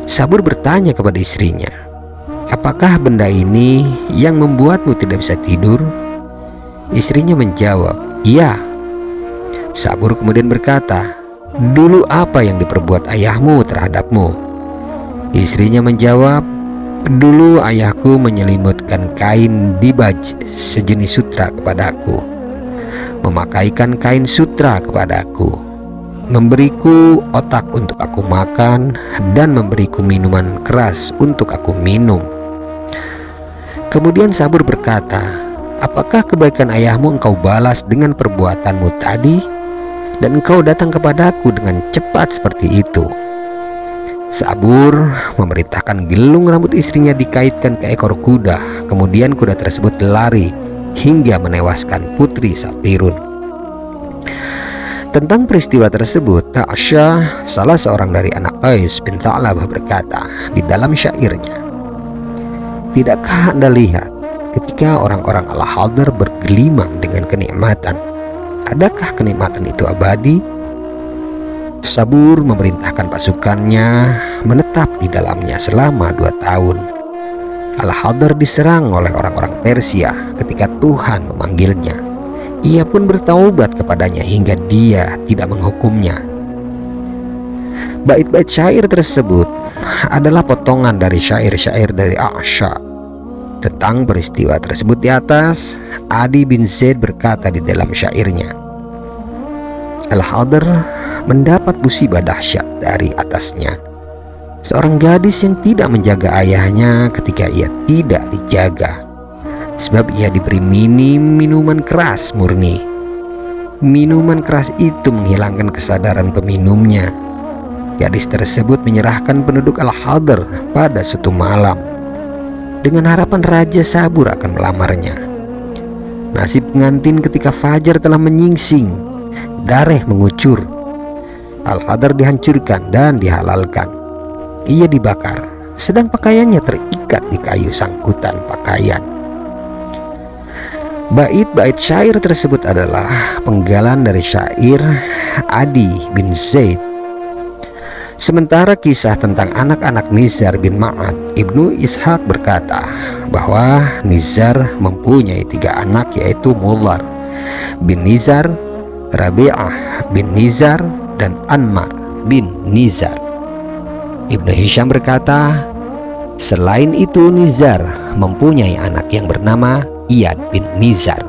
Sabur bertanya kepada istrinya, apakah benda ini yang membuatmu tidak bisa tidur?" Istrinya menjawab, "Iya." Sabur kemudian berkata, "Dulu apa yang diperbuat ayahmu terhadapmu?" Istrinya menjawab, "Dulu ayahku menyelimutkan kain dibaj sejenis sutra kepadaku, memakaikan kain sutra kepadaku, memberiku otak untuk aku makan, dan memberiku minuman keras untuk aku minum." Kemudian Sabur berkata, "Apakah kebaikan ayahmu engkau balas dengan perbuatanmu tadi? Dan engkau datang kepadaku dengan cepat seperti itu." Sabur memerintahkan gelung rambut istrinya dikaitkan ke ekor kuda. Kemudian kuda tersebut lari hingga menewaskan putri Satirun. Tentang peristiwa tersebut, Ta'sya, salah seorang dari anak Qais bin Tha'labah, berkata di dalam syairnya, "Tidakkah Anda lihat ketika orang-orang Al-Hadar bergelimang dengan kenikmatan? Adakah kenikmatan itu abadi?" Sabur memerintahkan pasukannya menetap di dalamnya selama 2 tahun. Al-Hadar diserang oleh orang-orang Persia ketika Tuhan memanggilnya. Ia pun bertaubat kepadanya hingga dia tidak menghukumnya. Bait-bait syair tersebut adalah potongan dari syair-syair dari A'sha. Tentang peristiwa tersebut di atas, Adi bin Zaid berkata di dalam syairnya, "Al-Hadar mendapat musibah dahsyat dari atasnya. Seorang gadis yang tidak menjaga ayahnya ketika ia tidak dijaga. Sebab ia diberi minuman keras murni. Minuman keras itu menghilangkan kesadaran peminumnya. Gadis tersebut menyerahkan penduduk Al-Hadar pada suatu malam dengan harapan Raja Sabur akan melamarnya. Nasib pengantin ketika fajar telah menyingsing, darah mengucur. Al-Hadar dihancurkan dan dihalalkan. Ia dibakar, sedang pakaiannya terikat di kayu sangkutan pakaian." Bait-bait syair tersebut adalah penggalan dari syair Adi bin Zaid. Sementara kisah tentang anak-anak Nizar bin Ma'ad, Ibnu Ishaq berkata bahwa Nizar mempunyai 3 anak, yaitu Mudhar bin Nizar, Rabi'ah bin Nizar, dan Anmar bin Nizar. Ibnu Hisham berkata, selain itu Nizar mempunyai anak yang bernama Iyad bin Nizar.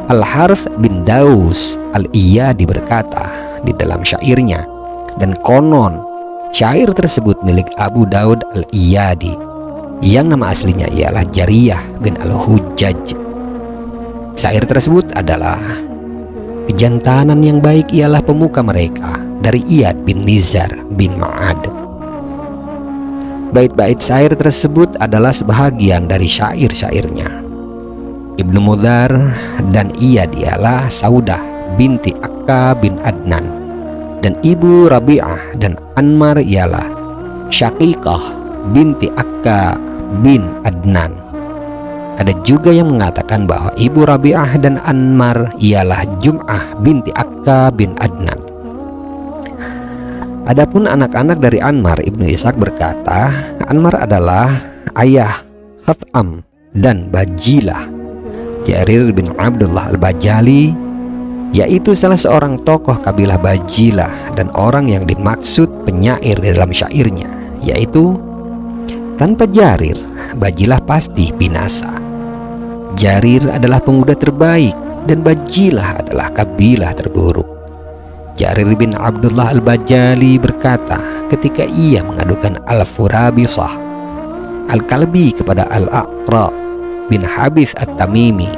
Al-Harth bin Daus Al-Iyadi berkata di dalam syairnya, dan konon syair tersebut milik Abu Daud Al-Iyadi yang nama aslinya ialah Jariyah bin Al-Hujjaj. Syair tersebut adalah, kejantanan yang baik ialah pemuka mereka dari Iyad bin Nizar bin Ma'ad. Bait-bait syair tersebut adalah sebahagian dari syair-syairnya. Ibnu Mudhar dan Iyad ialah Saudah binti Akka bin Adnan, dan ibu Rabi'ah dan Anmar ialah Syaqiqah binti Akka bin Adnan. Ada juga yang mengatakan bahwa ibu Rabi'ah dan Anmar ialah Jum'ah binti Akka bin Adnan. Adapun anak-anak dari Anmar, Ibnu Ishaq berkata, Anmar adalah ayah Khat'am dan Bajilah. Jarir bin Abdullah Al-Bajali, yaitu salah seorang tokoh kabilah Bajilah dan orang yang dimaksud penyair di dalam syairnya, yaitu, tanpa Jarir, Bajilah pasti binasa. Jarir adalah pemuda terbaik dan Bajilah adalah kabilah terburuk. Jarir bin Abdullah Al-Bajali berkata ketika ia mengadukan Al-Furabisah Al-Kalbi kepada Al-Aqra bin Habith At-Tamimi,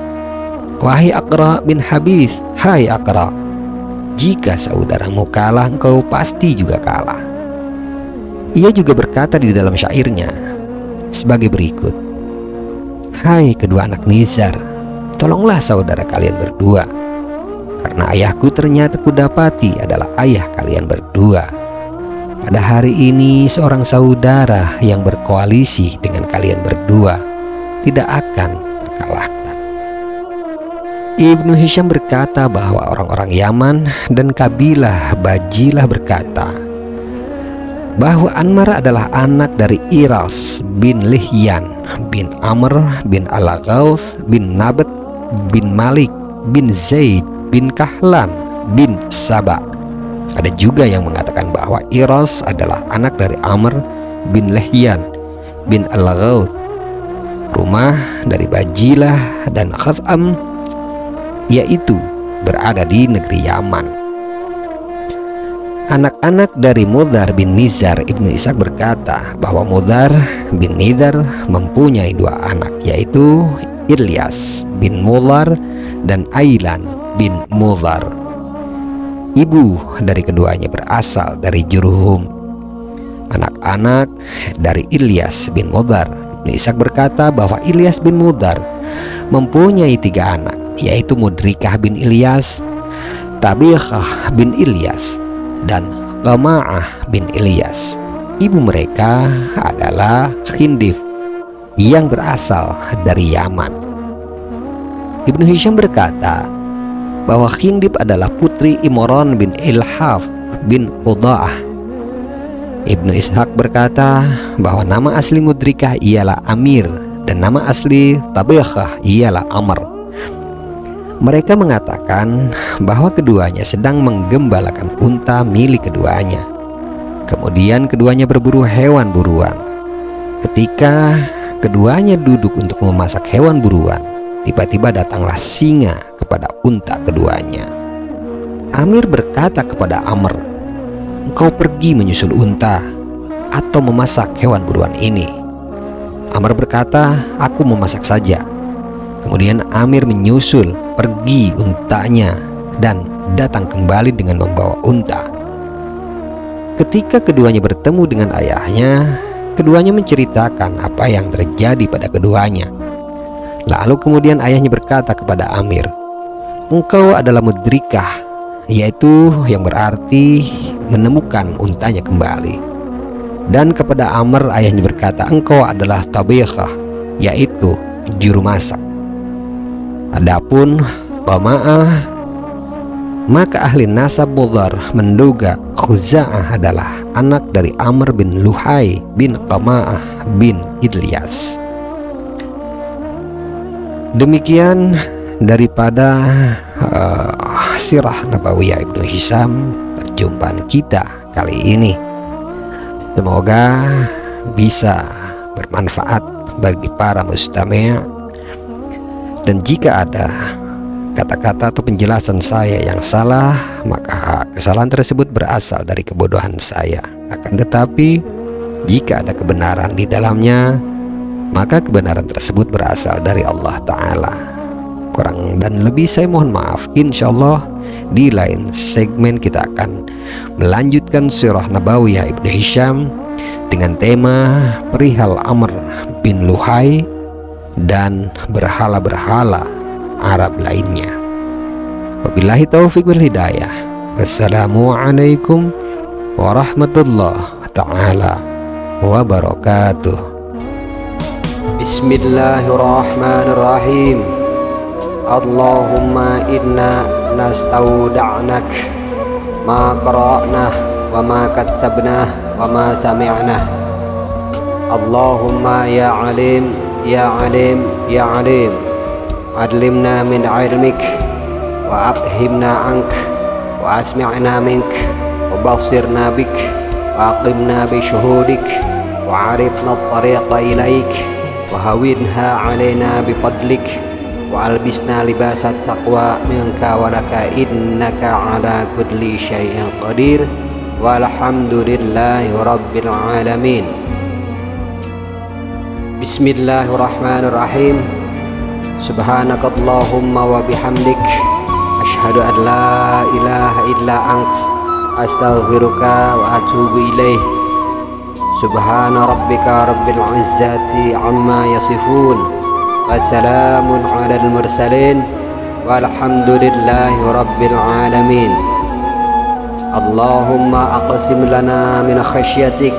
"Wahai Aqra bin Habith, hai Aqra, jika saudaramu kalah, engkau pasti juga kalah." Ia juga berkata di dalam syairnya sebagai berikut, "Hai kedua anak Nizar, tolonglah saudara kalian berdua, karena ayahku ternyata kudapati adalah ayah kalian berdua. Pada hari ini seorang saudara yang berkoalisi dengan kalian berdua tidak akan terkalahkan." Ibnu Hisham berkata bahwa orang-orang Yaman dan kabilah Bajilah berkata, bahwa Anmar adalah anak dari Iras bin Lihyan bin Amr bin Al-Ghawth bin Nabat bin Malik bin Zaid bin Kahlan bin Saba. Ada juga yang mengatakan bahwa Iras adalah anak dari Amr bin Lihyan bin Al-Ghawth, rumah dari Bajilah dan Khatham, yaitu berada di negeri Yaman. Anak-anak dari Mudhar bin Nizar, Ibnu Ishaq berkata bahwa Mudhar bin Nizar mempunyai dua anak, yaitu Ilyas bin Mudhar dan Ailan bin Mudhar. Ibu dari keduanya berasal dari Jurhum. Anak-anak dari Ilyas bin Mudhar, Ibnu Ishaq berkata bahwa Ilyas bin Mudhar mempunyai tiga anak, yaitu Mudrikah bin Ilyas, Tabiqah bin Ilyas, dan Qama'ah bin Ilyas. Ibu mereka adalah Khindif yang berasal dari Yaman. Ibnu Hisham berkata bahwa Khindif adalah putri Imran bin Ilhaf bin Udha'ah. Ibnu Ishaq berkata bahwa nama asli Mudrikah ialah Amir dan nama asli Tabiqah ialah Amr. Mereka mengatakan bahwa keduanya sedang menggembalakan unta milik keduanya. Kemudian keduanya berburu hewan buruan. Ketika keduanya duduk untuk memasak hewan buruan, tiba-tiba datanglah singa kepada unta keduanya. Amir berkata kepada Amr, "Engkau pergi menyusul unta atau memasak hewan buruan ini?" Amr berkata, "Aku memasak saja." Kemudian Amir menyusul pergi untanya dan datang kembali dengan membawa unta. Ketika keduanya bertemu dengan ayahnya, keduanya menceritakan apa yang terjadi pada keduanya. Lalu kemudian ayahnya berkata kepada Amir, "Engkau adalah Mudrikah," yaitu yang berarti menemukan untanya kembali. Dan kepada Amr ayahnya berkata, "Engkau adalah Tabiqah," yaitu juru masak. Adapun Qama'ah, maka ahli nasab Mudhar menduga Khuza'ah adalah anak dari Amr bin Luhai bin Qama'ah bin Ilyas. Demikian daripada Sirah Nabawiyah Ibnu Hisham perjumpaan kita kali ini. Semoga bisa bermanfaat bagi para mustami'. Dan jika ada kata-kata atau penjelasan saya yang salah, maka kesalahan tersebut berasal dari kebodohan saya. Akan tetapi jika ada kebenaran di dalamnya, maka kebenaran tersebut berasal dari Allah Ta'ala. Kurang dan lebih saya mohon maaf. Insya Allah di lain segmen kita akan melanjutkan Sirah Nabawiyah Ibnu Hisham dengan tema perihal Amr bin Luhai dan berhala-berhala Arab lainnya. Wabillahi taufiq wal hidayah. Wassalamualaikum warahmatullahi ta'ala wabarakatuh. Bismillahirrahmanirrahim. Allahumma inna nastauda'nak ma qara'nah wa ma katsabnah wa ma sami'nah. Allahumma ya alim ya alim ya alim, adlimna min ilmik wa afhimna ank wa asmi'na mink wa basirna bik wa aqimna bi syuhudik wa arifna at-tariqa ilaik wa hawinha alaina bi fadlik wa albisna libasat taqwa minka wa laka innaka ala kulli syai'in qadir walhamdulillahi rabbil alamin. Bismillahirrahmanirrahim. Subhanakallahumma wa bihamdik, asyhadu an la ilaha illa ant, astaghfiruka wa atubu ilaih. Subhana rabbika rabbil izzati amma yasifun, wa salamun alal mursalin, walhamdulillahi rabbil alamin. Allahumma aqsim lana min khasyatik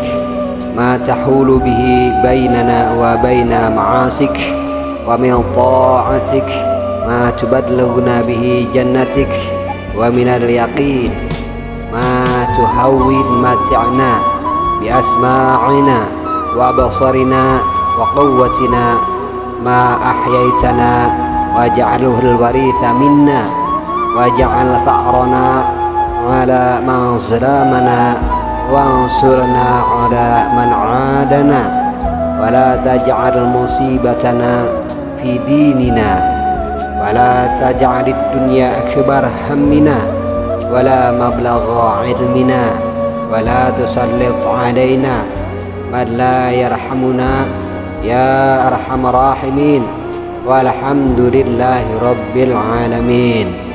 ma tahulu bihi bainana wa baina ma'asik, wa min ta'atik ma tubadlighuna bihi jannatik, wa minal yaqin ma tuhawwin mata'na بأسماعنا وأبصارنا وقوتنا ما أحييتنا واجعله الوريث منا واجعل ثأرنا على من ظلمنا وانصرنا على من عادنا ولا تجعل مصيبتنا في ديننا ولا تجعل الدنيا أكبر همنا ولا مبلغ علمنا ولا تسلط علينا من لا يرحمنا يا أرحم الراحمين والحمد لله رب العالمين.